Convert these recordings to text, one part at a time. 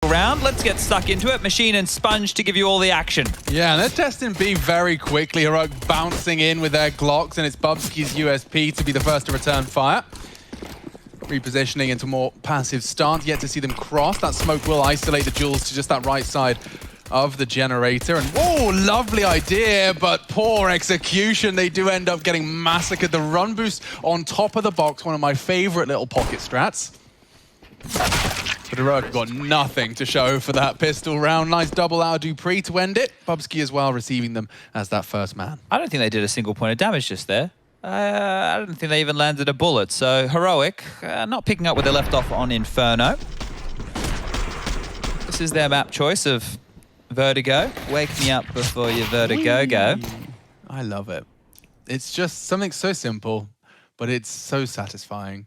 around. Let's get stuck into it. Machine and Sponge to give you all the action. Yeah, and they're testing B very quickly. Heroic bouncing in with their Glocks, and it's Bubsky's USP to be the first to return fire. Repositioning into more passive stance. Yet to see them cross. That smoke will isolate the Jules to just that right side of the generator. And oh, lovely idea, but poor execution. They do end up getting massacred. The run boost on top of the box, one of my favorite little pocket strats. But Heroic got nothing to show for that pistol round. Nice double out of Dupree to end it. Bubsky as well receiving them as that first man. I don't think they did a single point of damage just there. I don't think they even landed a bullet. So Heroic not picking up where they left off on Inferno. This is their map choice of Vertigo. Wake me up before your Vertigo go. I love it. It's just something so simple, but it's so satisfying.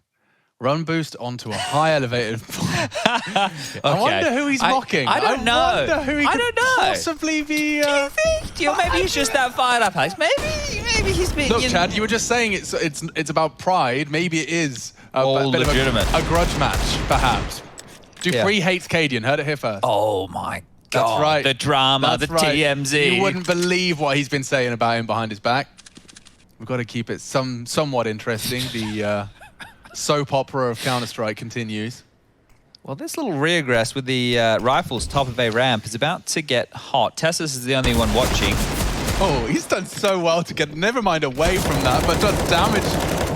Run boost onto a high elevated point. Okay. I wonder who he's mocking. I don't know. I wonder who he could possibly be. Do you think? Maybe he's just that fired up, Alex. Maybe he's been. Look, Chad, you were just saying it's about pride. Maybe it is all legitimate. A grudge match, perhaps. Dupree hates Cadian. Heard it here first. Oh my God! That's right. The drama, the TMZ. You wouldn't believe what he's been saying about him behind his back. We've got to keep it somewhat interesting. The soap opera of Counter-Strike continues. Well, this little regress with the rifles top of a ramp is about to get hot. Tessus is the only one watching. Oh, he's done so well to get, never mind away from that, but does damage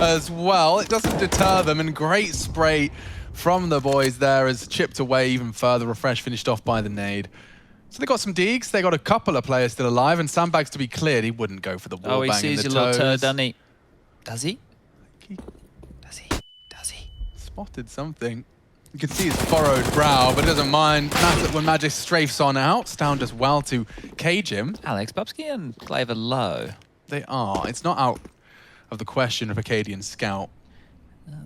as well. It doesn't deter them, and great spray from the boys there as chipped away even further. Refresh finished off by the nade. So they got some deegs. They got a couple of players still alive, and Sandbags to be cleared. He wouldn't go for the wall bang in the toes. Oh, he sees your little turd, doesn't he? Does he? Spotted something. You can see his furrowed brow, but it doesn't mind. When Magic strafes on out, Stound does well to cage him. Alex, Bubsky and Claver low. They are. It's not out of the question of Acadian scout.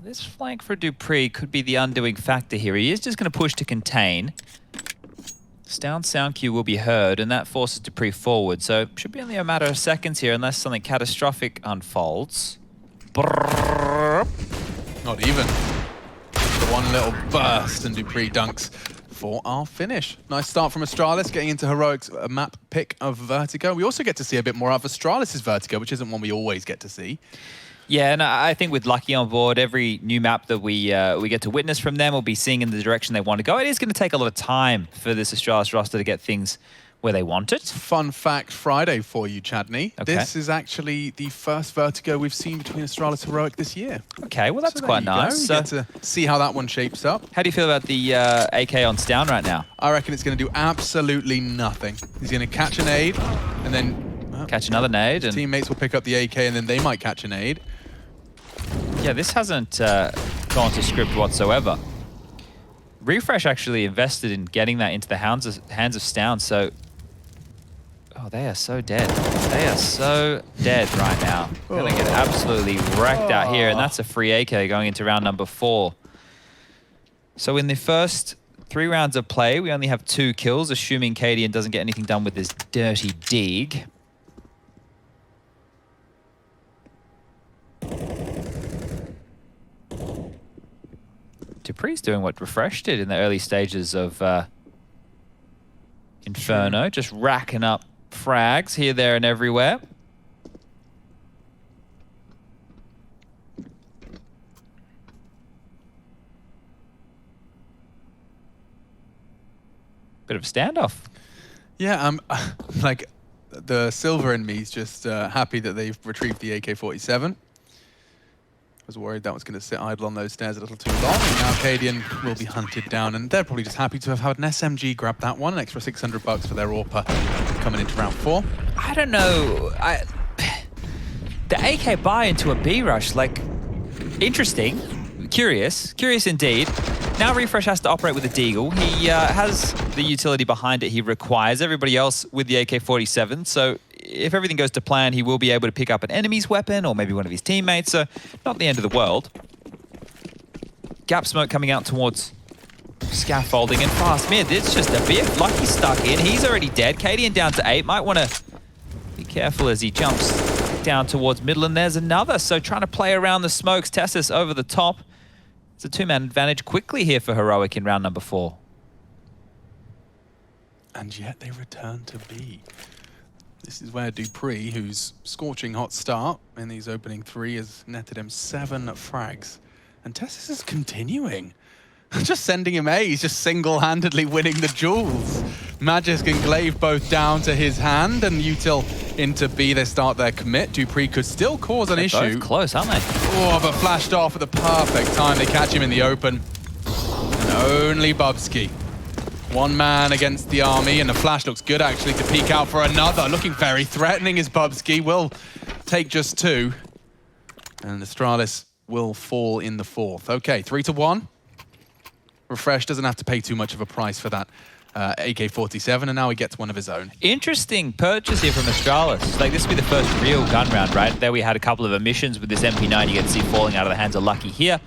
This flank for Dupree could be the undoing factor here. He is just going to push to contain. Stound sound cue will be heard, and that forces Dupree forward. So it should be only a matter of seconds here, unless something catastrophic unfolds. Brrr. Not even. One little burst, and Dupree dunks for our finish. Nice start from Astralis, getting into Heroic's map pick of Vertigo. We also get to see a bit more of Astralis' Vertigo, which isn't one we always get to see. Yeah, and I think with Lucky on board, every new map that we get to witness from them will be seeing in the direction they want to go. It is going to take a lot of time for this Astralis roster to get things where they want it. Fun fact Friday for you, Chadney. Okay. This is actually the first Vertigo we've seen between Astralis and Heroic this year. Okay, well, that's so quite nice. We get to see how that one shapes up. How do you feel about the AK on Stound right now? I reckon it's going to do absolutely nothing. He's going to catch a nade, and then... catch another nade. His teammates will pick up the AK, and then they might catch a nade. Yeah, this hasn't gone to script whatsoever. Refresh actually invested in getting that into the hands of Stound, so... Oh, they are so dead. They are so dead right now. They're going to get absolutely wrecked out here, and that's a free AK going into round number 4. So in the first 3 rounds of play, we only have 2 kills, assuming Cadian doesn't get anything done with this dirty dig. Dupree's doing what Refresh did in the early stages of Inferno, just racking up frags here, there, and everywhere. Bit of a standoff. Yeah, like the silver in me is just happy that they've retrieved the AK-47. I was worried that was going to sit idle on those stairs a little too long. And now Cadian will be hunted down, and they're probably just happy to have had an SMG grab that one, an extra $600 for their AWPer coming into round 4. I don't know. The AK buy into a B rush, like, interesting, curious indeed. Now Refresh has to operate with a Deagle. He has the utility behind it he requires. Everybody else with the AK-47, so if everything goes to plan, he will be able to pick up an enemy's weapon or maybe one of his teammates, so not the end of the world. Gap smoke coming out towards scaffolding and fast mid. It's just a bit. Lucky stuck in. He's already dead. Cadian down to 8. Might want to be careful as he jumps down towards middle, and there's another. So trying to play around the smokes. Tessus over the top. It's a 2-man advantage quickly here for Heroic in round number 4. and yet they return to B. This is where Dupree, who's scorching hot start in these opening 3, has netted him 7 frags. And Tessis is continuing. Just sending him A, he's just single-handedly winning the duels. Magisk and Glaive both down to his hand, and Util into B. They start their commit. Dupree could still cause an issue. Both close, aren't they? Oh, but flashed off at the perfect time. They catch him in the open. And only Bubsky. One man against the army, and the flash looks good actually to peek out for another. Looking very threatening is Bubsky. Will take just 2. And Astralis will fall in the 4th. Okay, 3-1. Refresh doesn't have to pay too much of a price for that AK-47, and now he gets one of his own. Interesting purchase here from Astralis. Like, this would be the first real gun round, right? There we had a couple of emissions with this MP9 you get to see falling out of the hands of Lucky here.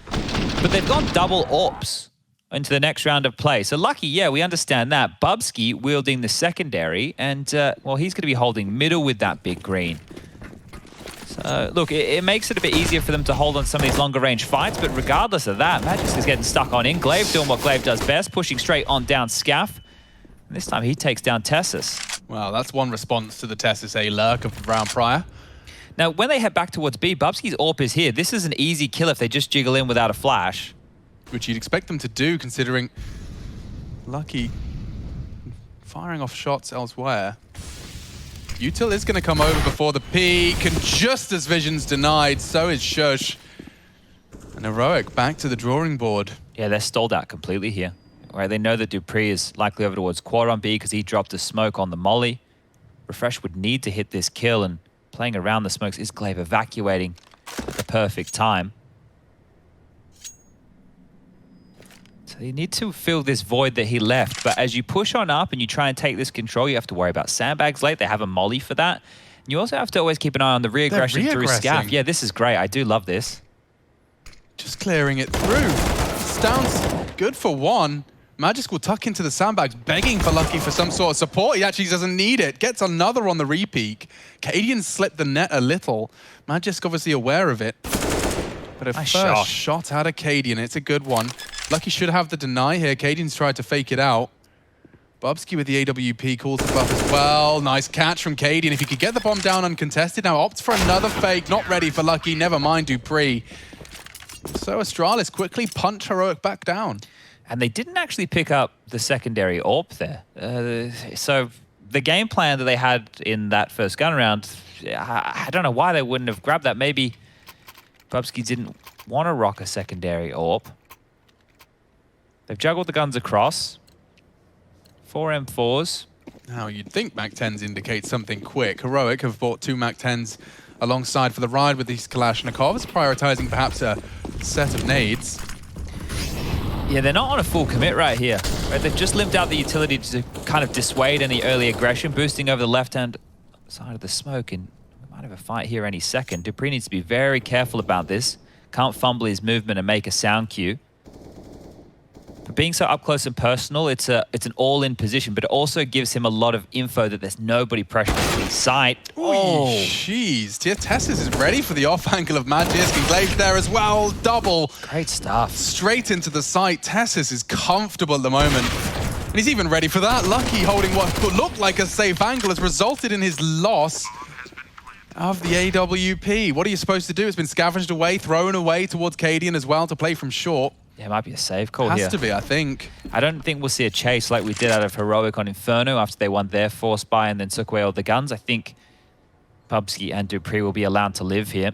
But they've gone double AWPs into the next round of play. So Lucky, yeah, we understand that. Bubsky wielding the secondary, and, well, he's going to be holding middle with that big green. So, look, it makes it a bit easier for them to hold on some of these longer range fights, but regardless of that, Magisk is getting stuck on in. Glaive doing what Glaive does best, pushing straight on down Scaff. And this time he takes down Tessis. Well, that's one response to the Tessis A lurk of the round prior. Now, when they head back towards B, Bubsky's AWP is here. This is an easy kill if they just jiggle in without a flash. Which you'd expect them to do, considering Lucky firing off shots elsewhere. Util is going to come over before the peak, and just as Vision's denied, so is Shush. And Heroic back to the drawing board. Yeah, they're stalled out completely here. Right, they know that Dupree is likely over towards quad on B because he dropped a smoke on the molly. Refresh would need to hit this kill, and playing around the smokes is Glaive evacuating at the perfect time. So you need to fill this void that he left, but as you push on up and you try and take this control, you have to worry about sandbags late. They have a molly for that. And you also have to always keep an eye on the re-aggression through Scaff. Yeah, this is great. I do love this. Just clearing it through. Sounds good for one. Magisk will tuck into the sandbags, begging for Lucky for some sort of support. He actually doesn't need it. Gets another on the re-peak. Cadian slipped the net a little. Magisk obviously aware of it. But a nice first shot out of Cadian. It's a good one. Lucky should have the deny here. Cadian's tried to fake it out. Bubsky with the AWP calls the buff as well. Nice catch from Cadian. If he could get the bomb down uncontested, now opts for another fake. Not ready for Lucky. Never mind Dupree. So Astralis quickly punch Heroic back down. And they didn't actually pick up the secondary AWP there. So the game plan that they had in that first gun round, I don't know why they wouldn't have grabbed that. Maybe Bubsky didn't want to rock a secondary AWP. They've juggled the guns across. 4 M4s. Now you'd think MAC-10s indicate something quick. Heroic have bought 2 MAC-10s alongside for the ride with these Kalashnikovs, prioritizing perhaps a set of nades. Yeah, they're not on a full commit right here. Right? They've just limped out the utility to kind of dissuade any early aggression, boosting over the left-hand side of the smoke, and we might have a fight here any second. Dupree needs to be very careful about this. Can't fumble his movement and make a sound cue. But being so up close and personal, it's an all-in position, but it also gives him a lot of info that there's nobody pressuring his sight. Oh, jeez. Tessis is ready for the off angle of Magisk, and Glaive there as well. Double. Great stuff. Straight into the sight. Tessis is comfortable at the moment. And he's even ready for that. Lucky holding what could look like a safe angle has resulted in his loss of the AWP. What are you supposed to do? It's been scavenged away, thrown away towards Cadian as well to play from short. Yeah, it might be a save call here. Has to be, I think. I don't think we'll see a chase like we did out of Heroic on Inferno after they won their force buy and then took away all the guns. I think Bubsky and Dupree will be allowed to live here.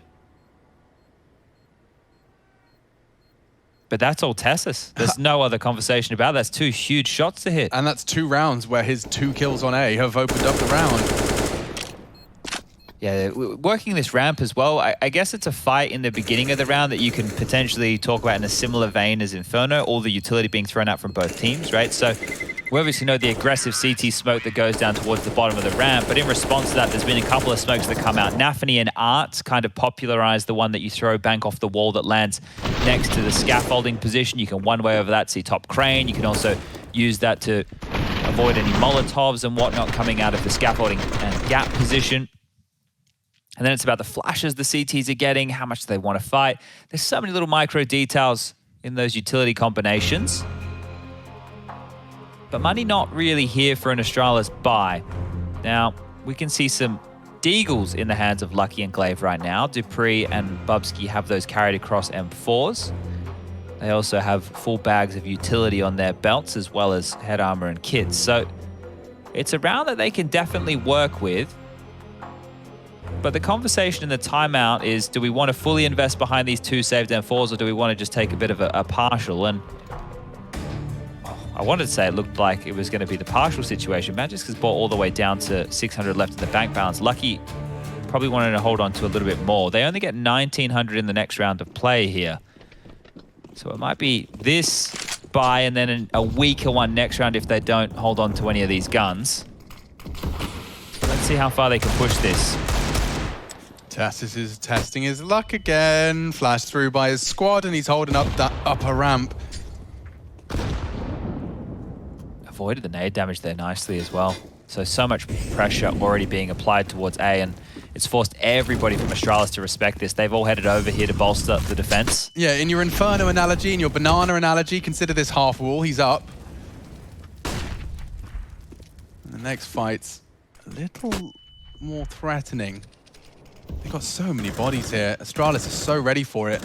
But that's all Tessis. There's no other conversation about that. That's 2 huge shots to hit. And that's 2 rounds where his 2 kills on A have opened up the round. Yeah, working this ramp as well, I guess it's a fight in the beginning of the round that you can potentially talk about in a similar vein as Inferno, all the utility being thrown out from both teams, right? So we obviously know the aggressive CT smoke that goes down towards the bottom of the ramp, but in response to that, there's been a couple of smokes that come out. Nafany and Art kind of popularized the one that you throw bank off the wall that lands next to the scaffolding position. You can one-way over that, see top crane. You can also use that to avoid any Molotovs and whatnot coming out of the scaffolding and gap position. And then it's about the flashes the CTs are getting, how much they want to fight. There's so many little micro details in those utility combinations. but money not really here for an Astralis buy. Now, we can see some Deagles in the hands of Lucky and Glaive right now. Dupree and Bubsky have those carried across M4s. They also have full bags of utility on their belts, as well as head armor and kits. So it's a round that they can definitely work with. But the conversation in the timeout is, do we want to fully invest behind these 2 saved M4s, or do we want to just take a bit of a partial? And I wanted to say it looked like it was going to be the partial situation. Magisk has bought all the way down to 600 left in the bank balance. Lucky probably wanted to hold on to a little bit more. They only get 1,900 in the next round of play here. So it might be this buy and then a weaker one next round if they don't hold on to any of these guns. Let's see how far they can push this. Tassis is testing his luck again. Flashed through by his squad, and he's holding up that upper ramp. Avoided the nade damage there nicely as well. So much pressure already being applied towards A, and it's forced everybody from Astralis to respect this. They've all headed over here to bolster the defense. Yeah, in your Inferno analogy, in your Banana analogy, consider this half wall. He's up. And the next fight's a little more threatening. They've got so many bodies here. Astralis is so ready for it.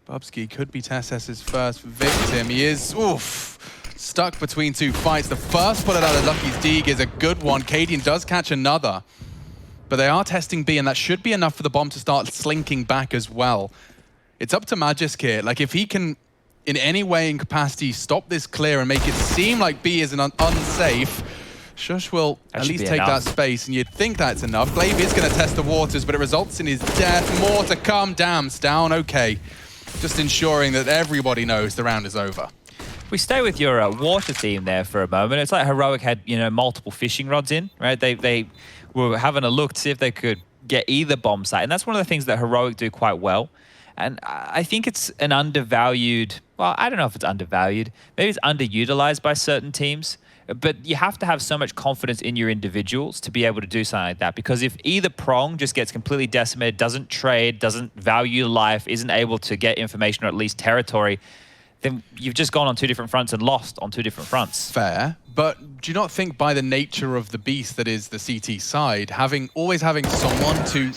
Bubsky could be TSS's first victim. He is, stuck between 2 fights. The first bullet out of Lucky's Deeg is a good one. Cadian does catch another. But they are testing B, and that should be enough for the bomb to start slinking back as well. It's up to Magisk here. Like, if he can, in any way in capacity, stop this clear and make it seem like B is unsafe, Shush will at least take that space, and you'd think that's enough. Glaive is going to test the waters, but it results in his death. More to come. Dams down. Okay. Just ensuring that everybody knows the round is over. We stay with your water theme there for a moment. It's like Heroic had, multiple fishing rods in, right? They were having a look to see if they could get either bomb site, and that's one of the things that Heroic do quite well. And I think it's an undervalued, well, I don't know if it's undervalued. Maybe it's underutilized by certain teams. But you have to have so much confidence in your individuals to be able to do something like that. Because if either prong just gets completely decimated, doesn't trade, doesn't value life, isn't able to get information or at least territory, then you've just gone on 2 different fronts and lost on 2 different fronts. Fair. But do you not think by the nature of the beast that is the CT side, always having someone to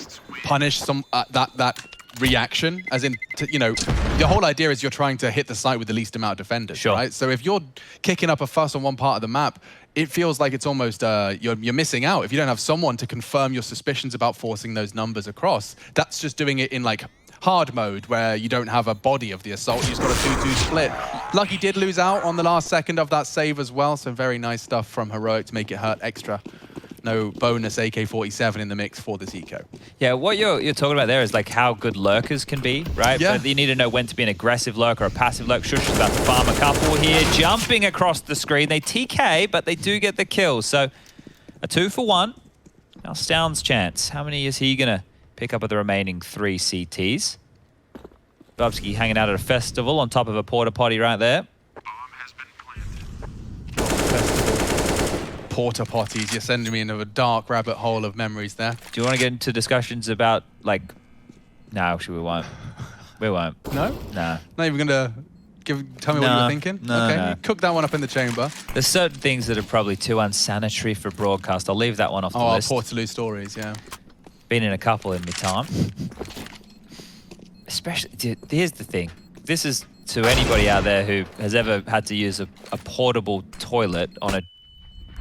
punish that reaction, as in, the whole idea is you're trying to hit the site with the least amount of defenders, right? So if you're kicking up a fuss on one part of the map, it feels like it's almost, you're missing out. If you don't have someone to confirm your suspicions about forcing those numbers across, that's just doing it in like hard mode where you don't have a body of the assault. You just got a 2-2 split. Lucky did lose out on the last second of that save as well, so very nice stuff from Heroic to make it hurt extra. No bonus AK-47 in the mix for this eco. Yeah, what you're talking about there is like how good lurkers can be, right? Yeah. But you need to know when to be an aggressive lurker or a passive lurk. Shush is about to farm a couple here, jumping across the screen. They TK, but they do get the kill. So a 2 for 1. Now Stound's chance. How many is he going to pick up of the remaining 3 CTs? Bubsky hanging out at a festival on top of a porta potty right there. Porta potties, you're sending me into a dark rabbit hole of memories there. Do you want to get into discussions about, like... No, actually we won't. We won't. No? No. Not even going to tell me what you were thinking? No, okay, no. You cook that one up in the chamber. There's certain things that are probably too unsanitary for broadcast. I'll leave that one off the list. Oh, Portaloo stories, yeah. Been in a couple in my time. Especially, dude, here's the thing. This is to anybody out there who has ever had to use a portable toilet on a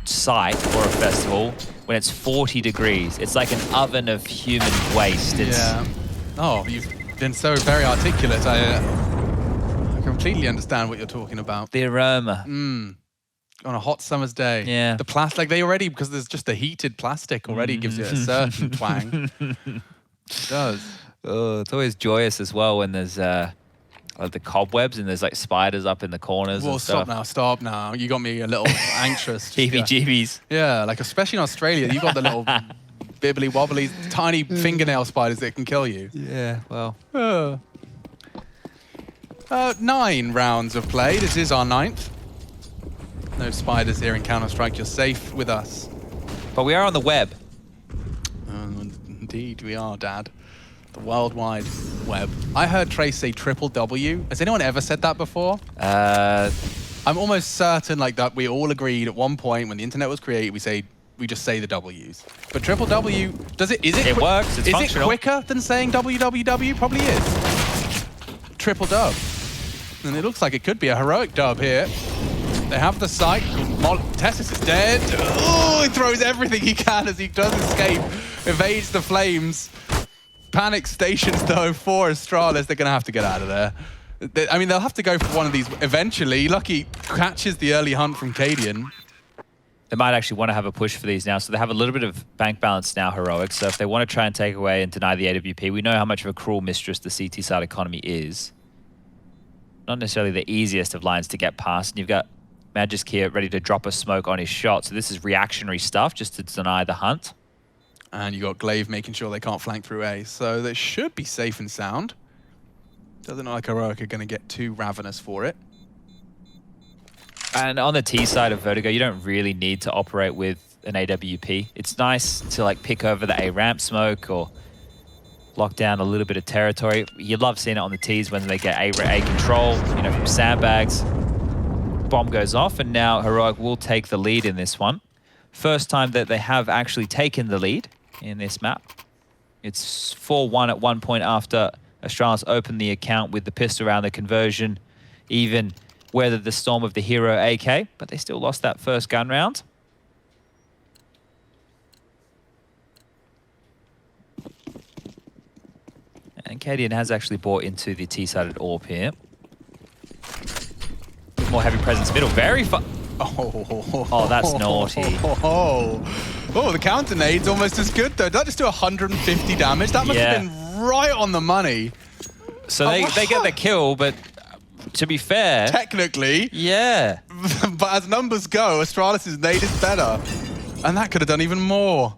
site or a festival when it's 40 degrees. It's like an oven of human waste. Yeah. Oh, you've been so very articulate. I completely understand what you're talking about. The aroma. On a hot summer's day. Yeah. The plastic, they already, because there's just a heated plastic already gives you a certain twang. It does. Oh, it's always joyous as well when there's like the cobwebs and there's like spiders up in the corners. Well, and stuff. Stop now. You got me a little anxious. Heebie-jeebies. Yeah, like especially in Australia, you got the little bibbly wobbly, tiny fingernail spiders that can kill you. Yeah, well. 9 rounds of play. This is our 9th. No spiders here in Counter-Strike. You're safe with us. But we are on the web. Indeed, we are, Dad. The World Wide Web. I heard Trace say triple W. Has anyone ever said that before? I I'm almost certain like that we all agreed at one point when the internet was created, we just say the W's. But triple W, is it It works, it's is functional. it quicker than saying WWW? Probably is. Triple dub. And it looks like it could be a heroic dub here. They have the sight. Tessus is dead. Oh, he throws everything he can as he does escape. Evades the flames. Panic stations though for Astralis. They're going to have to get out of there. I mean, they'll have to go for one of these eventually. Lucky catches the early hunt from Cadian. They might actually want to have a push for these now, so they have a little bit of bank balance now, Heroic. So if they want to try and take away and deny the AWP, we know how much of a cruel mistress the CT side economy is. Not necessarily the easiest of lines to get past. And you've got Magisk here ready to drop a smoke on his shot. So this is reactionary stuff just to deny the hunt. And you got Glaive making sure they can't flank through A. So they should be safe and sound. Doesn't look like Heroic are going to get too ravenous for it. And on the T side of Vertigo, you don't really need to operate with an AWP. It's nice to like pick over the A ramp smoke or lock down a little bit of territory. You love seeing it on the Ts when they get A control, you know, from sandbags. Bomb goes off, and now Heroic will take the lead in this one. First time that they have actually taken the lead in this map. It's 4-1 at one point after Astralis opened the account with the pistol round, the conversion, even weathered the storm of the hero AK, but they still lost that first gun round. And Cadian has actually bought into the T-sided AWP here. More heavy presence middle, very fun. Oh, that's naughty. Oh, the counter nade's almost as good though. Did that just do 150 damage? That must have been right on the money. So they get the kill, but to be fair... Technically. Yeah. But as numbers go, Astralis' nade is better. And that could have done even more.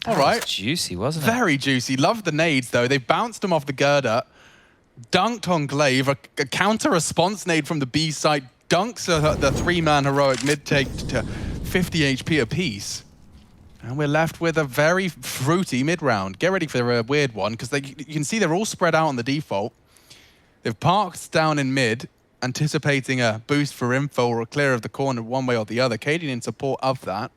All right. Juicy, wasn't it? Very juicy. Loved the nades though. They bounced them off the girder. Dunked on Glaive. A counter-response nade from the B site. Dunks the three-man Heroic mid-take to 50 HP apiece. And we're left with a very fruity mid-round. Get ready for a weird one, because you can see they're all spread out on the default. They've parked down in mid, anticipating a boost for info or a clear of the corner one way or the other. Cadian in support of that.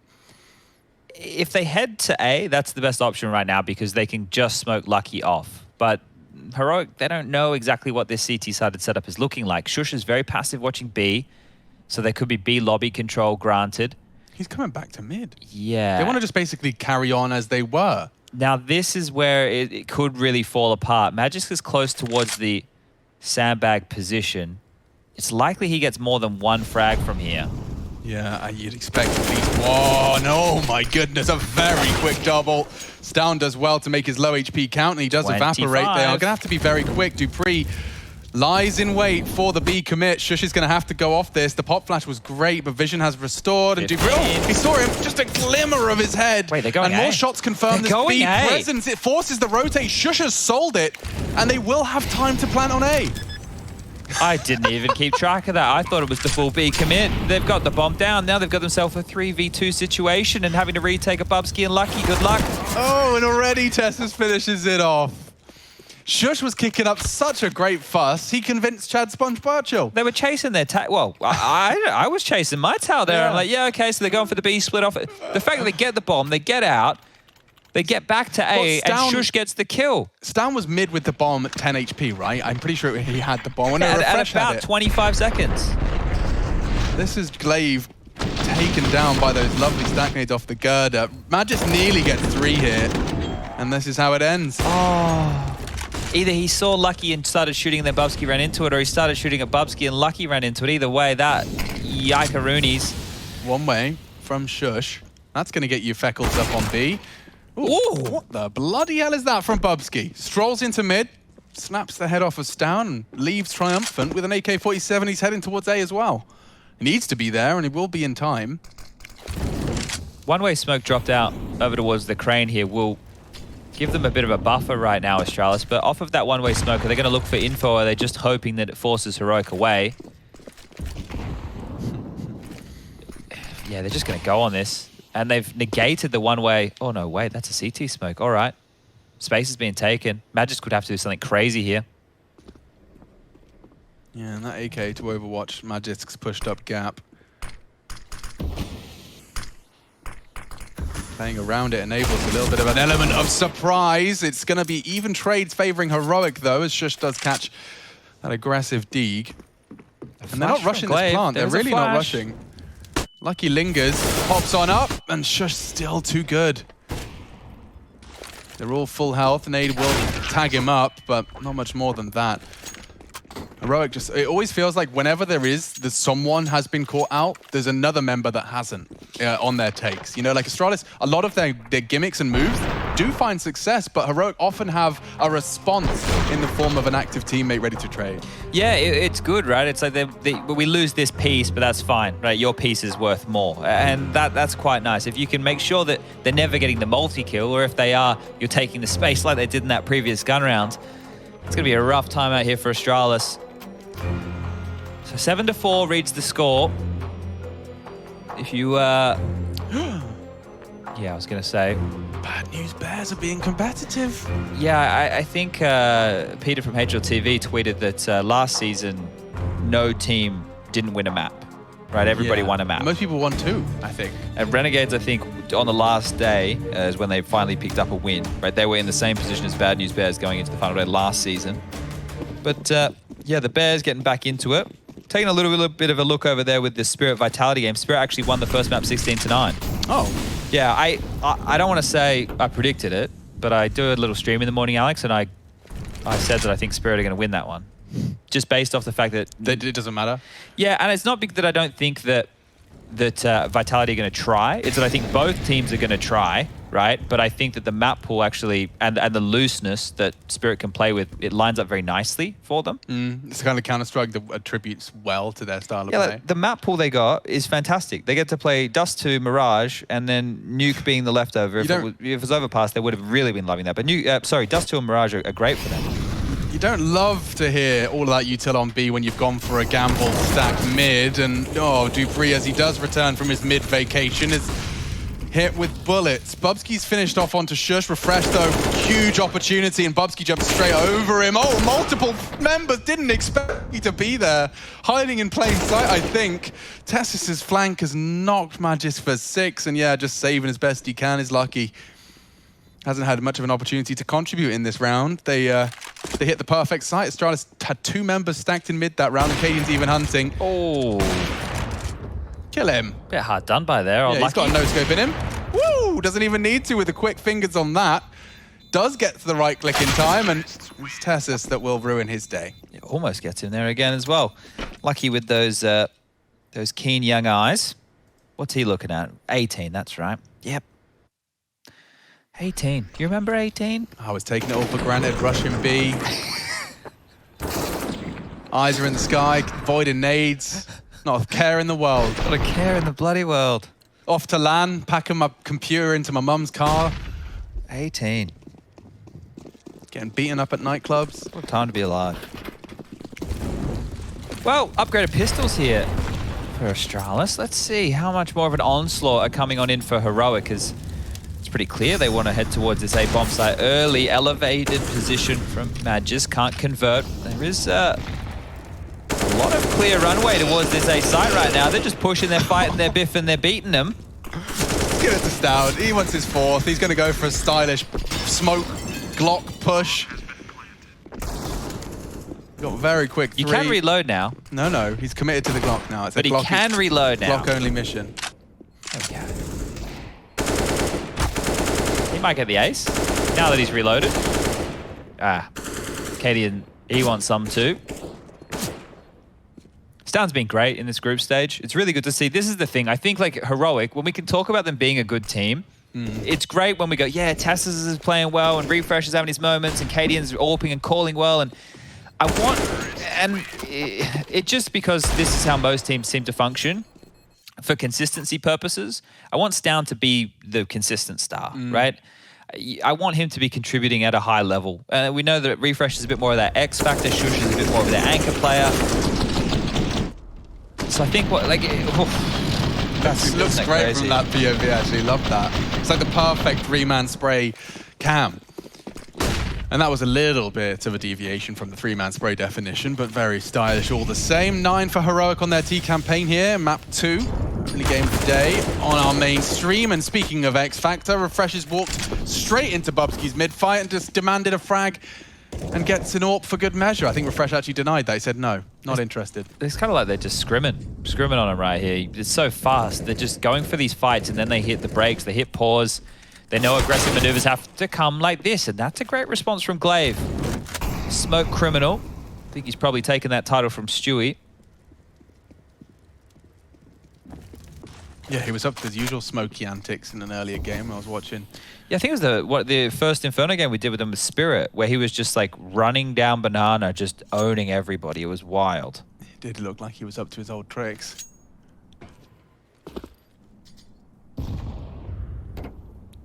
If they head to A, that's the best option right now, because they can just smoke Lucky off. But Heroic, they don't know exactly what this CT-sided setup is looking like. Shush is very passive watching B, so there could be B lobby control granted. He's coming back to mid. Yeah. They want to just basically carry on as they were. Now, this is where it could really fall apart. Magisk is close towards the sandbag position. It's likely he gets more than one frag from here. Yeah, you'd expect at least one. Oh my goodness, a very quick double. Stown does well to make his low HP count, and he does 25. evaporate. They are going to have to be very quick. Dupree lies in wait for the B commit. Shush is going to have to go off this. The pop flash was great, but vision has restored. And Dupree, he saw him, just a glimmer of his head. Wait, they're going And A. more shots confirm this B presence. It forces the rotate. Shush has sold it, and they will have time to plant on A. I didn't even keep track of that. I thought it was the full B commit. They've got the bomb down. Now they've got themselves a 3v2 situation and having to retake a Bubsky and Lucky. Good luck. Oh, and already Tessus finishes it off. Shush was kicking up such a great fuss, he convinced Chad Sponge Barchill. They were chasing their tail. Well, I was chasing my tail there. Yeah. I'm like, yeah, okay, so they're going for the B split off. The fact that they get the bomb, they get out, they get back to A, and Shush gets the kill. Stan was mid with the bomb at 10 HP, right? I'm pretty sure he had the bomb. At about 25 seconds. This is Glaive taken down by those lovely stack nades off the girder. Magisk nearly gets 3 here, and this is how it ends. Oh. Either he saw Lucky and started shooting and then Bubsky ran into it, or he started shooting at Bubsky and Lucky ran into it. Either way, that yikaroonies. One way from Shush. That's going to get you Feckles up on B. Ooh, what the bloody hell is that from Bubsky? Strolls into mid, snaps the head off of Stown, and leaves triumphant with an AK-47. He's heading towards A as well. He needs to be there, and he will be in time. One-way smoke dropped out over towards the crane here. Will give them a bit of a buffer right now, Astralis. But off of that one-way smoke, are they going to look for info, or are they just hoping that it forces Heroic away? Yeah, they're just going to go on this. And they've negated the one-way... Oh, no, wait, that's a CT smoke. All right. Space is being taken. Magisk could have to do something crazy here. Yeah, and that AK to Overwatch Magic's pushed up gap. Playing around it enables a little bit of an element of surprise. It's going to be even trades favoring Heroic, though, as Shush does catch that aggressive Deeg. And they're not rushing this plant. They're really not rushing. Lucky lingers, pops on up, and Shush still too good. They're all full health. Nade will tag him up, but not much more than that. Heroic just, it always feels like whenever there's someone has been caught out, there's another member that hasn't on their takes. You know, like Astralis, a lot of their gimmicks and moves do find success, but Heroic often have a response in the form of an active teammate ready to trade. Yeah, it's good, right? It's like we lose this piece, but that's fine, right? Your piece is worth more, and that's quite nice. If you can make sure that they're never getting the multi-kill, or if they are, you're taking the space like they did in that previous gun round. It's going to be a rough time out here for Astralis. So 7-4 reads the score. If you, yeah, I was going to say. Bad news, Bears are being competitive. Yeah, I think Peter from HLTV tweeted that last season, no team didn't win a map, right? Everybody won a map. Most people won 2, I think. And Renegades, I think, on the last day is when they finally picked up a win, right? They were in the same position as Bad News Bears going into the final day last season. But yeah, the Bears getting back into it. Taking a little bit of a look over there with the Spirit Vitality game. Spirit actually won the first map 16-9. Oh. Yeah, I don't want to say I predicted it, but I do a little stream in the morning, Alex, and I said that I think Spirit are going to win that one. Just based off the fact that it doesn't matter? Yeah, and it's not that I don't think that Vitality are going to try. It's that I think both teams are going to try, right? But I think that the map pool actually, and the looseness that Spirit can play with, it lines up very nicely for them. It's the kind of Counter-Strike that attributes well to their style of play. Like, the map pool they got is fantastic. They get to play Dust 2, Mirage, and then Nuke being the leftover. If it was Overpass, they would have really been loving that. But Dust 2 and Mirage are great for them. You don't love to hear all of that util on B when you've gone for a gamble stack mid, and Dupree, as he does return from his mid vacation, is hit with bullets. Bubsky's finished off onto Shush. Refresh though, huge opportunity, and Bubsky jumps straight over him. Oh, multiple members didn't expect you to be there. Hiding in plain sight, I think. Tessus's flank has knocked Magis for 6, and yeah, just saving as best he can is lucky. Hasn't had much of an opportunity to contribute in this round. They hit the perfect site. Astralis had 2 members stacked in mid that round, and Cadian's even hunting. Oh. Kill him. Bit hard done by there. Yeah, he's got a no-scope in him. Woo! Doesn't even need to with the quick fingers on that. Does get to the right click in time, and it's Tessus that will ruin his day. It almost gets him there again as well. Lucky with those keen young eyes. What's he looking at? 18, that's right. Yep. 18. You remember 18? I was taking it all for granted. Rushing B. Eyes are in the sky, avoiding nades. Not a care in the world. Not a care in the bloody world. Off to LAN, packing my computer into my mum's car. 18. Getting beaten up at nightclubs. What a time to be alive. Well, upgraded pistols here for Astralis. Let's see how much more of an onslaught are coming on in for Heroic, because it's pretty clear they want to head towards this A-bomb site early. Elevated position from Magis, can't convert. There is a lot of clear runway towards this A site right now. They're just pushing, they're fighting, they're biffing, they're beating them. Let's get it to Stout. He wants his 4th. He's going to go for a stylish smoke Glock push. Got very quick 3. You can reload now. No, he's committed to the Glock now. It's but a he can reload now. Glock only mission. Okay. He might get the ace now that he's reloaded. Cadian, he wants some too. Stoun's been great in this group stage. It's really good to see. This is the thing. I think like Heroic, when we can talk about them being a good team, it's great when we go, yeah, Tessus is playing well and Refresh is having his moments and Cadian's AWPing and calling well. And it just because this is how most teams seem to function for consistency purposes, I want Stoun to be the consistent star, right? I want him to be contributing at a high level. We know that Refresh is a bit more of that X factor, Shush is a bit more of that anchor player. So I think That looks great crazy from that POV, actually. Love that. It's like the perfect 3-man spray cam. And that was a little bit of a deviation from the 3-man spray definition, but very stylish all the same. 9 for Heroic on their T campaign here. Map 2, only game of the day on our main stream. And speaking of X Factor, Refresh's walked straight into Bubsky's mid-fight and just demanded a frag and gets an AWP for good measure. I think Refresh actually denied that. He said, no, not interested. It's kind of like they're just scrimming on him right here. It's so fast. They're just going for these fights, and then they hit the brakes, they hit pause. They know aggressive maneuvers have to come like this, and that's a great response from Glaive. Smoke criminal. I think he's probably taken that title from Stewie. Yeah, he was up to his usual smoky antics in an earlier game I was watching. Yeah, I think it was the first Inferno game we did with him with Spirit, where he was just like running down Banana, just owning everybody. It was wild. It did look like he was up to his old tricks.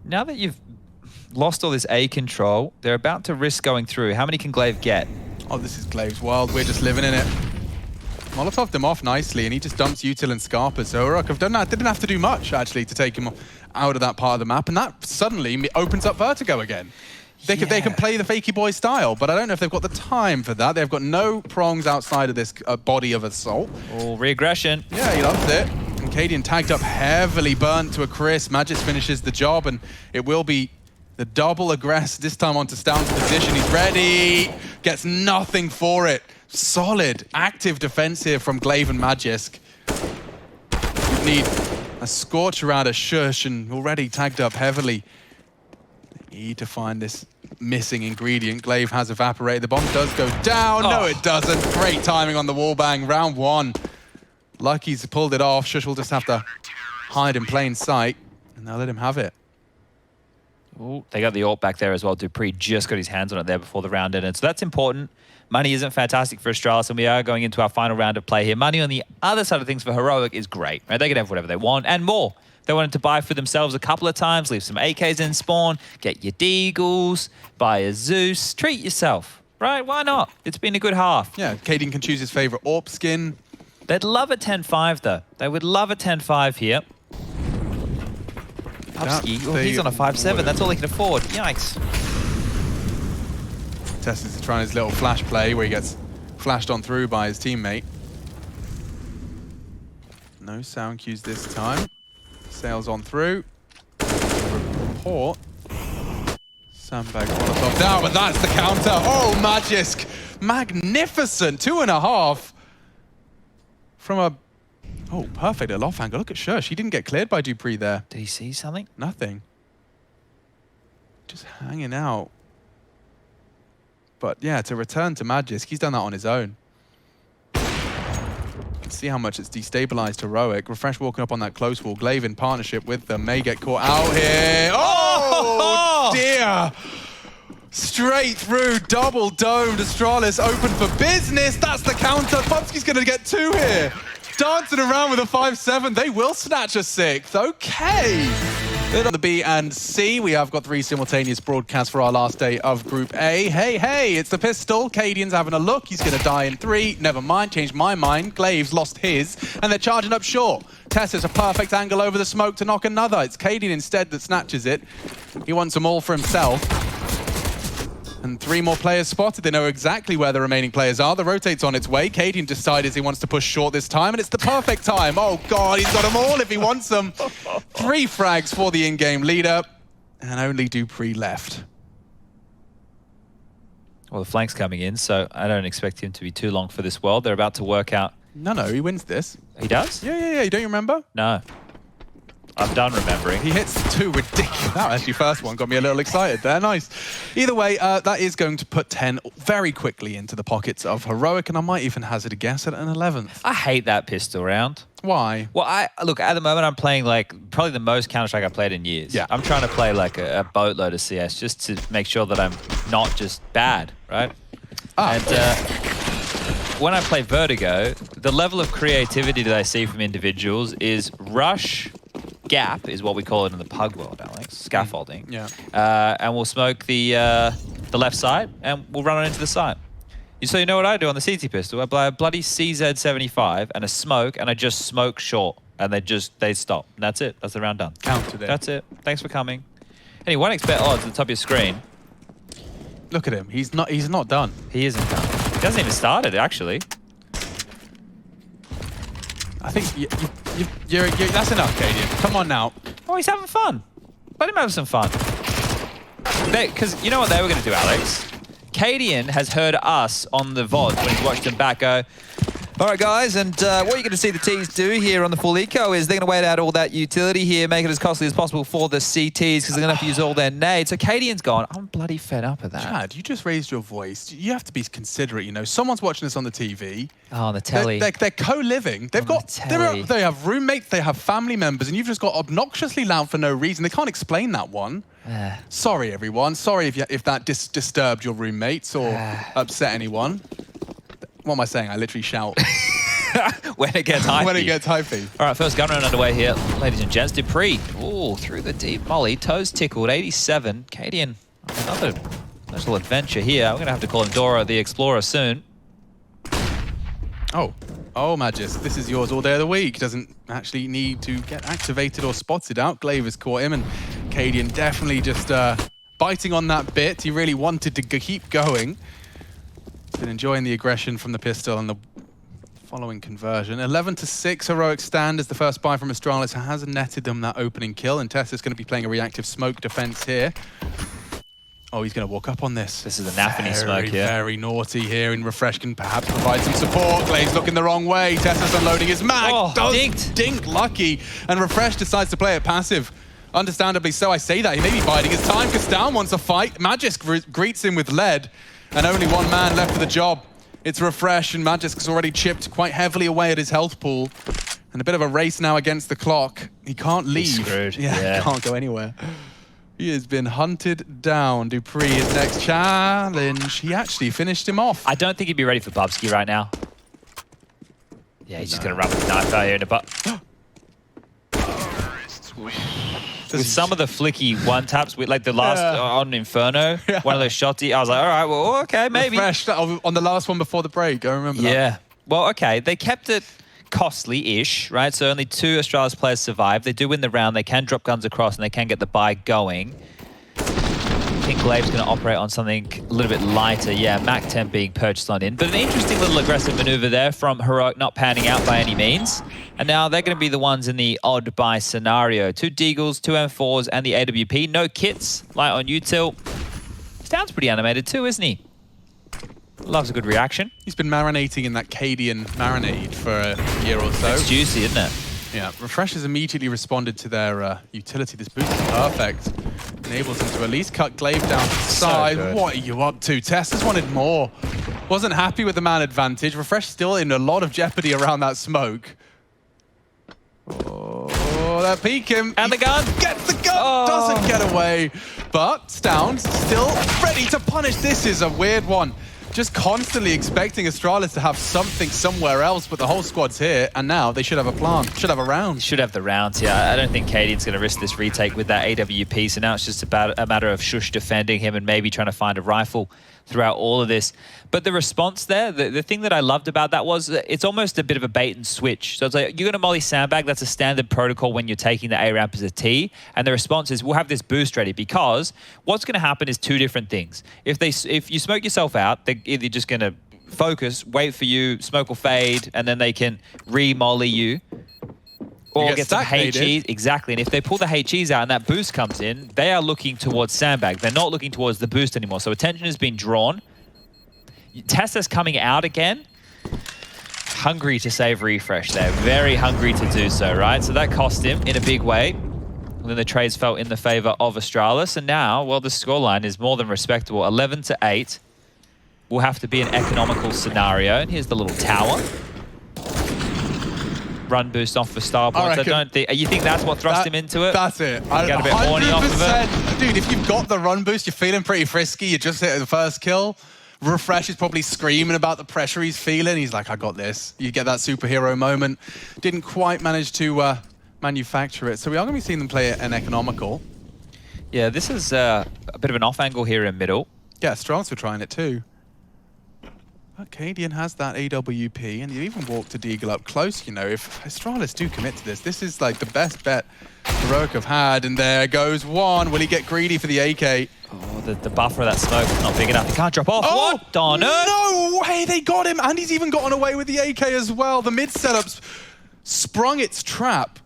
Now that you've lost all this A control, they're about to risk going through. How many can Glaive get? Oh, this is Glaive's world. We're just living in it. Molotov them off nicely, and he just dumps Util and Scarpa. So Heroic have done that. Didn't have to do much, actually, to take him out of that part of the map. And that suddenly opens up Vertigo again. They can play the Fakey Boy style, but I don't know if they've got the time for that. They've got no prongs outside of this body of assault. Oh, re-aggression. Yeah, he loves it. And Cadian tagged up heavily, burnt to a crisp. Magis finishes the job, and it will be the double aggress, this time onto Stound's position. He's ready, gets nothing for it. Solid, active defense here from Glaive and Magisk. Need a Scorcher out of Shush, and already tagged up heavily. They need to find this missing ingredient. Glaive has evaporated. The bomb does go down. Oh. No, it doesn't. Great timing on the wallbang. Round 1. Lucky's pulled it off. Shush will just have to hide in plain sight, and they'll let him have it. Ooh, they got the AWP back there as well. Dupree just got his hands on it there before the round ended. So that's important. Money isn't fantastic for Astralis, and we are going into our final round of play here. Money on the other side of things for Heroic is great. Right? They can have whatever they want and more. They wanted to buy for themselves a couple of times, leave some AKs in spawn, get your Deagles, buy a Zeus, treat yourself, right? Why not? It's been a good half. Yeah, Cadian can choose his favorite AWP skin. They'd love a 10-5 though. They would love a 10-5 here. Pupsky, well, he's on a 5-7. That's all he can afford. Yikes. Tess is trying his little flash play where he gets flashed on through by his teammate. No sound cues this time. Sails on through. Report. Sandbag Molotov down, but that's the counter. Oh, Magisk. Magnificent. 2.5 from a... Oh, perfect. A loft angle. Look at Shush. He didn't get cleared by Dupree there. Did he see something? Nothing. Just hanging out. But yeah, to return to Magisk, he's done that on his own. You can see how much it's destabilized Heroic. Refresh walking up on that close wall. Glaive in partnership with them may get caught out here. Oh, dear. Straight through, double domed. Astralis open for business. That's the counter. Bubsky's going to get 2 here. Dancing around with a 5-7. They will snatch a 6th. Okay. Then on the B and C, we have got 3 simultaneous broadcasts for our last day of Group A. Hey, it's the pistol. Cadian's having a look. He's going to die in 3. Never mind, changed my mind. Glaive's lost his, and they're charging up short. Tess has a perfect angle over the smoke to knock another. It's Cadian instead that snatches it. He wants them all for himself. And 3 more players spotted. They know exactly where the remaining players are. The rotate's on its way. Cadian decides he wants to push short this time, and it's the perfect time. Oh, God, he's got them all if he wants them. 3 frags for the in-game leader, and only Dupree left. Well, the flank's coming in, so I don't expect him to be too long for this world. They're about to work out. No, he wins this. He does? Yeah. You don't remember? No. I'm done remembering. He hits 2 ridiculous. That actually first one got me a little excited there. Nice. Either way, that is going to put 10 very quickly into the pockets of Heroic, and I might even hazard a guess at an 11th. I hate that pistol round. Why? Well, look, at the moment I'm playing like probably the most Counter-Strike I've played in years. Yeah. I'm trying to play like a boatload of CS just to make sure that I'm not just bad, right? And when I play Vertigo, the level of creativity that I see from individuals is rush, gap is what we call it in the pug world, Alex. Scaffolding. Yeah. And we'll smoke the left side, and we'll run it into the side. So you know what I do on the CT pistol? I play a bloody CZ75 and a smoke, and I just smoke short, and they stop. And that's it. That's the round done. Counted it. That's it. Thanks for coming. Anyway, 1xbet odds at the top of your screen. Look at him. He's not done. He isn't done. He hasn't even started, actually. I think that's enough, Cadian. Come on now. Oh, he's having fun. Let him have some fun. Because you know what they were going to do, Alex? Cadian has heard us on the VOD when he's watched them back go, all right, guys, and what you're going to see the Ts do here on the full eco is they're going to wait out all that utility here, make it as costly as possible for the CTs because they're going to have to use all their nades. So Cadian's gone, I'm bloody fed up of that. Chad, you just raised your voice. You have to be considerate, you know. Someone's watching this on the TV. Oh, on the telly. They're co-living. They have roommates, they have family members, and you've just got obnoxiously loud for no reason. They can't explain that one. Sorry, everyone. Sorry if that disturbed your roommates or upset anyone. What am I saying? I literally shout. When it gets hypey. When it gets hypey. All right, first gun round underway here, ladies and gents. Dupree, ooh, through the deep molly. Toes tickled, 87. Cadian, another little adventure here. We're going to have to call him Dora the Explorer soon. Oh, Magis, this is yours all day of the week. Doesn't actually need to get activated or spotted out. Glaive has caught him, and Cadian definitely just biting on that bit. He really wanted to keep going. He's been enjoying the aggression from the pistol and the following conversion. 11-6 heroic stand as the first buy from Astralis has netted them that opening kill, and Tessa's going to be playing a reactive smoke defense here. Oh, he's going to walk up on this. This is a naffany smoke here. Very naughty here, and Refresh can perhaps provide some support. Glaive's looking the wrong way. Tessa's unloading his mag. Dink lucky, and Refresh decides to play it passive. Understandably so, I say that. He may be biding his time because Down wants a fight. Magisk greets him with lead, and only one man left for the job. It's Refresh, and Magisk's already chipped quite heavily away at his health pool. And a bit of a race now against the clock. He can't leave. He's screwed. Yeah, he can't go anywhere. He has been hunted down. Dupree, his next challenge. He actually finished him off. I don't think he'd be ready for Bubsky right now. Yeah, he's just going to rub his knife out here in the butt. With some of the flicky one-taps, like the last on Inferno, one of those shotty, I was like, all right, well, okay, maybe. Refresh on the last one before the break, I remember that. Yeah. Well, okay, they kept it costly-ish, right? So only 2 Astralis players survived. They do win the round. They can drop guns across, and they can get the buy going. I think Glaive's going to operate on something a little bit lighter. Yeah, Mac 10 being purchased on in. But an interesting little aggressive maneuver there from Heroic, not panning out by any means. And now they're going to be the ones in the odd buy scenario. 2 Deagles, 2 M4s, and the AWP. No kits, light on util. Sounds pretty animated too, isn't he? Loves a good reaction. He's been marinating in that Cadian marinade for a year or so. It's juicy, isn't it? Yeah, Refresh has immediately responded to their utility. This boost is perfect. Enables him to at least cut Glaive down to the side. So what are you up to? Tessa's wanted more. Wasn't happy with the man advantage. Refresh still in a lot of jeopardy around that smoke. Oh, that peek him. And the gun. Gets the gun. Doesn't get away. But Stoun's still ready to punish. This is a weird one. Just constantly expecting Astralis to have something somewhere else, but the whole squad's here, and now they should have a plan. Should have a round. Should have the rounds, yeah. I don't think Cadian's going to risk this retake with that AWP, so now it's just about a matter of Shush defending him and maybe trying to find a rifle throughout all of this. But the response there, the thing that I loved about that was it's almost a bit of a bait and switch. So it's like, you're going to molly sandbag, that's a standard protocol when you're taking the A ramp as a T, and the response is, we'll have this boost ready, because what's going to happen is 2 different things. If you smoke yourself out, they're either just going to focus, wait for you, smoke will fade, and then they can re-molly you. Or get some HEs. Exactly. And if they pull the HEs out and that boost comes in, they are looking towards sandbag. They're not looking towards the boost anymore. So attention has been drawn. Tessa's coming out again. Hungry to save Refresh there. Very hungry to do so, right? So that cost him in a big way. And then the trades fell in the favor of Astralis. And now, well, the scoreline is more than respectable. 11-8 will have to be an economical scenario. And here's the little tower. Run boost off for star points. I don't think. You think that's what thrust him into it? That's it. I got a bit horny off of it. Dude, if you've got the run boost, you're feeling pretty frisky. You just hit the first kill. Refresh is probably screaming about the pressure he's feeling. He's like, I got this. You get that superhero moment. Didn't quite manage to manufacture it. So we are going to be seeing them play an economical. Yeah, this is a bit of an off angle here in middle. Yeah, Strongs were trying it too. Cadian has that AWP, and you even walk to Deagle up close. You know, if Astralis do commit to this, this is like the best bet Heroic have had. And there goes one. Will he get greedy for the AK? Oh, the buffer of that smoke is not big enough. He can't drop off. Oh, what? Darn it. No way, they got him. And he's even gotten away with the AK as well. The mid setup's sprung its trap.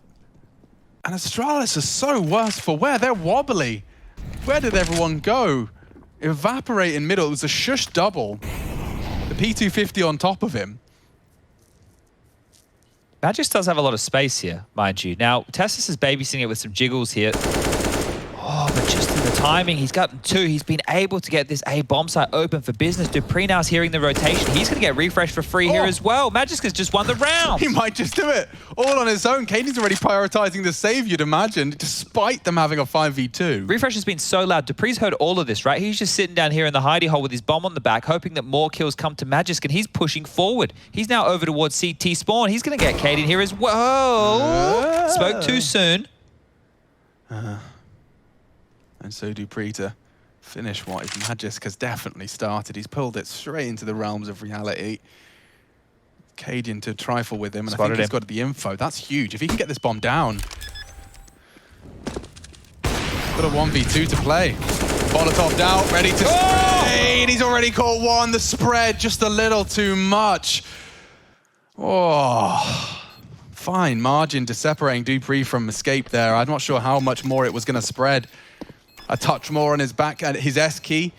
And Astralis is so worse for wear. They're wobbly. Where did everyone go? Evaporate in middle. It was a shush double. The P250 on top of him. Magisk does have a lot of space here, mind you. Now, Tessus is babysitting it with some jiggles here. Oh, but just in the timing, he's gotten two. He's been able to get this A bomb site open for business. dupreeh now's hearing the rotation. He's going to get refreshed for free here as well. Magisk has just won the round. He might just do it all on his own. Katie's already prioritizing the save, you'd imagine, despite them having a 5v2. Refresh has been so loud. dupreeh's heard all of this, right? He's just sitting down here in the hidey hole with his bomb on the back, hoping that more kills come to Magisk, and he's pushing forward. He's now over towards CT spawn. He's going to get Katie in here as well. Spoke too soon. And so dupreeh to finish what his Magisk has definitely started. He's pulled it straight into the realms of reality. Cadian to trifle with him, and I think he's got the info. That's huge. If he can get this bomb down. Got a 1v2 to play. Molotov out, ready to spray. He's already caught one. The spread just a little too much. Oh, fine margin to separating dupreeh from escape there. I'm not sure how much more it was going to spread. A touch more on his back and his S key.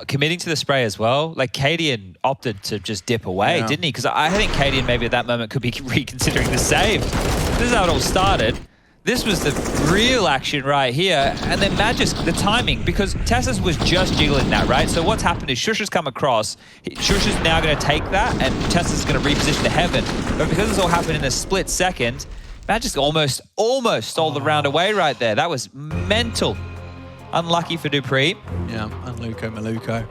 Committing to the spray as well. Like, Cadian opted to just dip away, didn't he? Because I think Cadian maybe at that moment could be reconsidering the save. This is how it all started. This was the real action right here. And then Magisk, the timing, because Tessus was just jiggling that, right? So what's happened is Shush has come across. Shush is now going to take that, and Tessus is going to reposition to heaven. But because this all happened in a split second, Magisk almost stole the round away right there. That was mental. Unlucky for dupreeh. Yeah, and Maluko.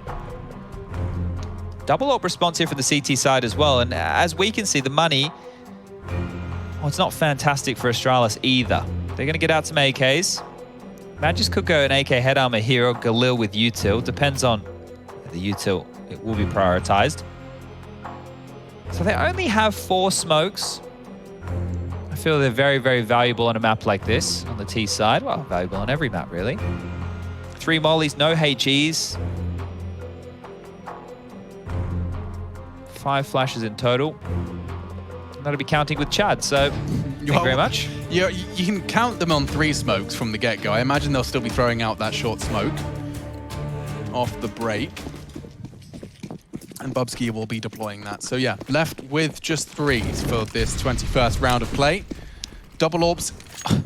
Double AWP response here for the CT side as well. And as we can see, the money, well, it's not fantastic for Astralis either. They're going to get out some AKs. Magisk could go an AK head armor here or Galil with util. Depends on the util. It will be prioritized. So they only have 4 smokes. I feel they're very, very valuable on a map like this, on the T side. Well, valuable on every map, really. 3 mollies, no HEs. 5 flashes in total. And that'll be counting with Chad, so thank you very much. You can count them on 3 smokes from the get-go. I imagine they'll still be throwing out that short smoke off the break. And Bubsky will be deploying that. So yeah, left with just 3s for this 21st round of play. Double AWPs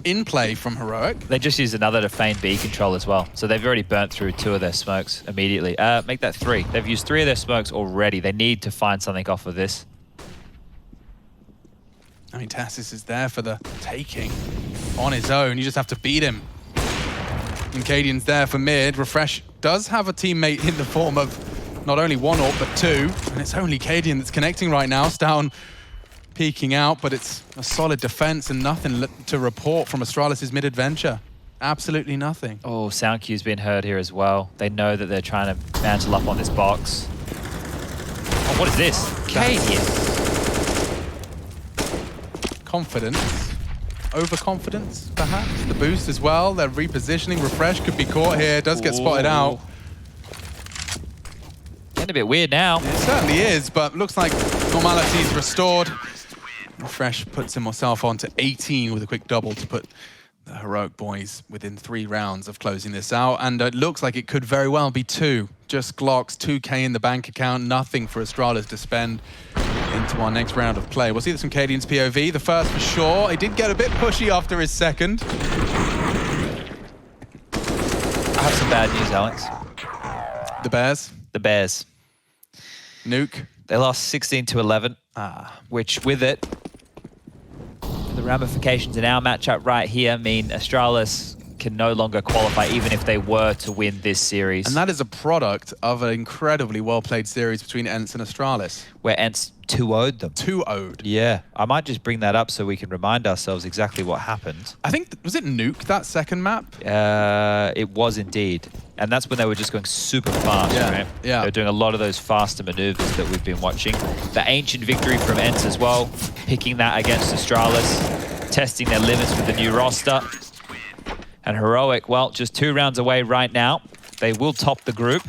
in play from Heroic. They just used another to feign B control as well. So they've already burnt through 2 of their smokes immediately. Make that 3. They've used 3 of their smokes already. They need to find something off of this. I mean, Tessus is there for the taking on his own. You just have to beat him. And Cadian's there for mid. Refresh does have a teammate in the form of not only 1 AWP, but 2. And it's only Cadian that's connecting right now. Stown peeking out, but it's a solid defense and nothing to report from Astralis' mid-adventure. Absolutely nothing. Oh, sound cue's been heard here as well. They know that they're trying to mantle up on this box. Oh, what is this? Cadian. Confidence. Overconfidence, perhaps. The boost as well. They're repositioning. Refresh could be caught here. Does get spotted out. Getting a bit weird now. It certainly is, but looks like normality is restored. Refresh puts himself on to 18 with a quick double to put the Heroic boys within 3 rounds of closing this out. And it looks like it could very well be 2. Just Glocks, 2K in the bank account. Nothing for Astralis to spend into our next round of play. We'll see this from Cadian's POV. The first for sure. He did get a bit pushy after his second. I have some bad news, Alex. The Bears? The Bears. Nuke? They lost 16-11, which with it, the ramifications in our matchup right here mean Astralis can no longer qualify even if they were to win this series. And that is a product of an incredibly well-played series between ENCE and Astralis. Where ENCE 2-0'd them. 2-0'd. Yeah. I might just bring that up so we can remind ourselves exactly what happened. I think, was it Nuke, that second map? It was indeed. And that's when they were just going super fast, right? Yeah. They were doing a lot of those faster maneuvers that we've been watching. The ancient victory from ENCE as well, picking that against Astralis, testing their limits with the new roster. And Heroic, well, just 2 rounds away right now. They will top the group.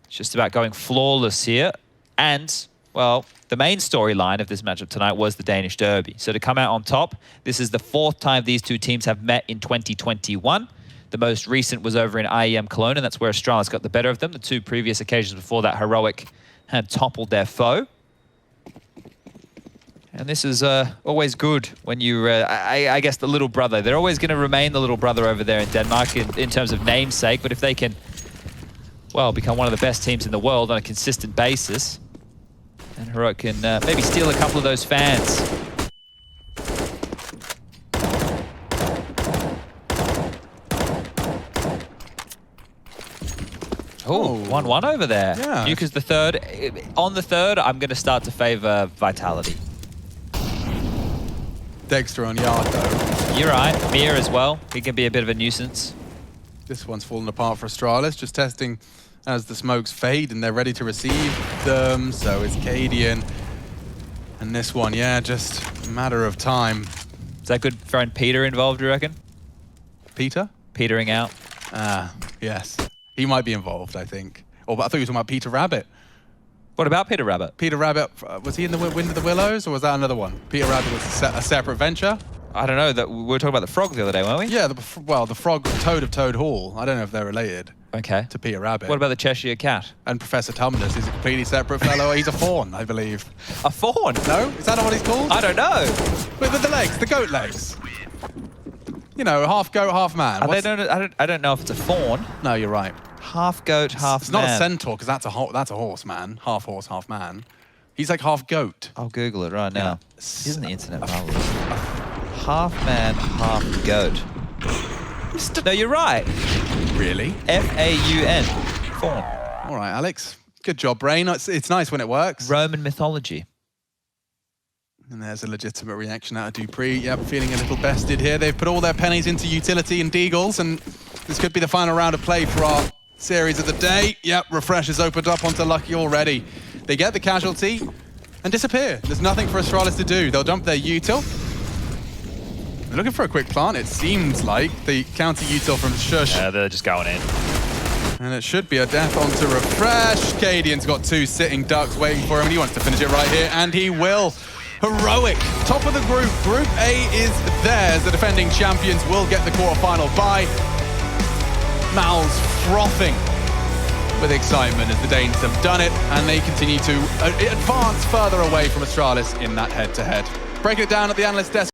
It's just about going flawless here. And, well, the main storyline of this matchup tonight was the Danish Derby. So to come out on top, this is the 4th time these two teams have met in 2021. The most recent was over in IEM Cologne, and that's where Astralis got the better of them. The 2 previous occasions before that, Heroic had toppled their foe. And this is always good when you, I guess, the little brother. They're always going to remain the little brother over there in Denmark in terms of namesake. But if they can, well, become one of the best teams in the world on a consistent basis, and Heroic can maybe steal a couple of those fans. Oh, 1-1 over there. Yeah. Nuke is the 3rd. On the 3rd, I'm going to start to favor Vitality. Dexter on Yard, though. You're right. Mir as well. He can be a bit of a nuisance. This one's fallen apart for Astralis, just testing as the smokes fade and they're ready to receive them. So it's Cadian. And this one, yeah, just a matter of time. Is that good friend Peter involved, you reckon? Peter? Petering out. Yes. He might be involved, I think. Oh, but I thought you were talking about Peter Rabbit. What about Peter Rabbit? Peter Rabbit, was he in the Wind of the Willows, or was that another one? Peter Rabbit was a separate venture? I don't know. That we were talking about the frog the other day, weren't we? Yeah, the frog, Toad of Toad Hall. I don't know if they're related. Okay. To Peter Rabbit. What about the Cheshire Cat? And Professor Tumnus. He's a completely separate fellow. He's a fawn, I believe. A fawn? No? Is that not what he's called? I don't know. With the legs, the goat legs. You know, half goat, half man. I don't know if it's a fawn. No, you're right. Half goat, half It's man. not a centaur, because that's a horse, man. Half horse, half man. He's like half goat. I'll Google it right now. Yeah. Isn't the internet marvelous? Half man, half goat. No, you're right. Really? F-A-U-N. Fawn. All right, Alex. Good job, brain. It's nice when it works. Roman mythology. And there's a legitimate reaction out of Dupree. Yep, feeling a little bested here. They've put all their pennies into utility and deagles, and this could be the final round of play for our series of the day. Yep, Refresh has opened up onto Lucky already. They get the casualty and disappear. There's nothing for Astralis to do. They'll dump their util. They're looking for a quick plant, it seems like. The counter util from Shush. Yeah, they're just going in. And it should be a death onto Refresh. Cadian's got 2 sitting ducks waiting for him, and he wants to finish it right here, and he will. Heroic, top of the group. Group A is theirs. The defending champions will get the quarterfinal bye. Mouths frothing with excitement as the Danes have done it, and they continue to advance further away from Astralis in that head-to-head. Breaking it down at the analyst desk.